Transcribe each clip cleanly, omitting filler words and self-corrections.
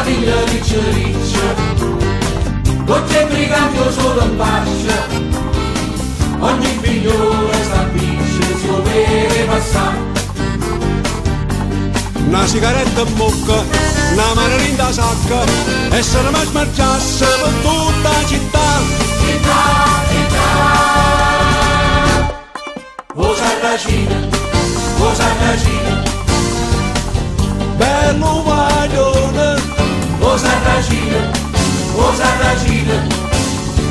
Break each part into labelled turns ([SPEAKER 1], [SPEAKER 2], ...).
[SPEAKER 1] Figlia riccia riccia, gocce brigando solo in fascia, ogni figliolo stabilisce il suo vero passato.
[SPEAKER 2] Una sigaretta in bocca, una mandarina in sacca, e se ne mi smarciasse per tutta la città.
[SPEAKER 1] Città, città, o Sarracina, o Sarracina,
[SPEAKER 2] bello guaglione,
[SPEAKER 1] o Sarracina, o Sarracina,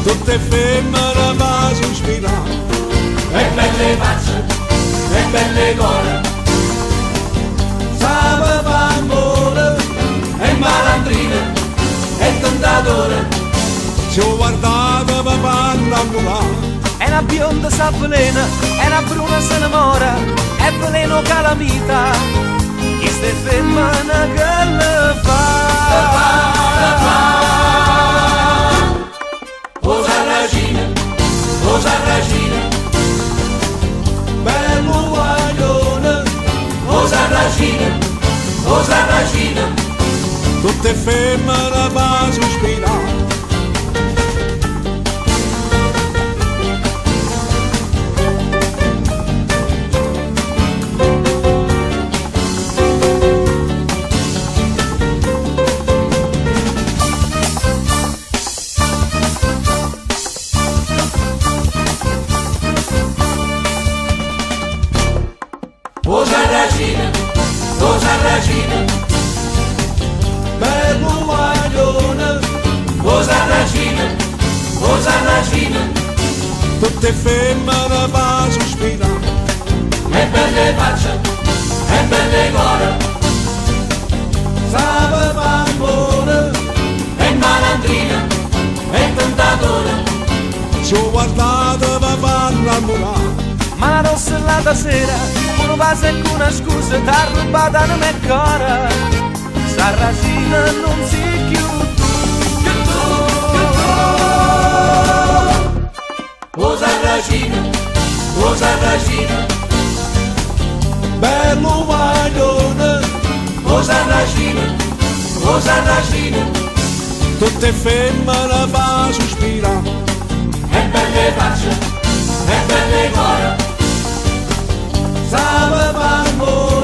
[SPEAKER 2] tutte femmine va sospirare,
[SPEAKER 1] e belle facce, e belle core,
[SPEAKER 2] sape fa amore,
[SPEAKER 1] e malandrina, e tentatore,
[SPEAKER 2] ci ho guardato per farla innamorare.
[SPEAKER 3] È una bionda s'avvelena, è una bruna se innamora, è veleno calamita, questa è femmina che le fa.
[SPEAKER 1] O Sarracina, o Sarracina,
[SPEAKER 2] Bello guaglione,
[SPEAKER 1] o Sarracina, o Sarracina,
[SPEAKER 2] tutte femmine va sospirare.
[SPEAKER 1] o Sarracina, o Sarracina,
[SPEAKER 2] Bello guaglione,
[SPEAKER 1] o Sarracina, o Sarracina,
[SPEAKER 2] tutte femmine va sospirare.
[SPEAKER 1] e belle facce, e belle core,
[SPEAKER 2] Sape fa amore,
[SPEAKER 1] e malandrina, e tentatore,
[SPEAKER 2] ci ho guardato per farla innamorare.
[SPEAKER 3] Ma la rossellata sera, uno passa e con una scusa, t'ha rubata la mia cara. Sarracina non si chiude.
[SPEAKER 1] o Sarracina, o Sarracina,
[SPEAKER 2] Bello guaglione,
[SPEAKER 1] o Sarracina, o Sarracina,
[SPEAKER 2] tutte femmine va sospirare.
[SPEAKER 1] e belle facce, e belle core,
[SPEAKER 2] Sape fa amore,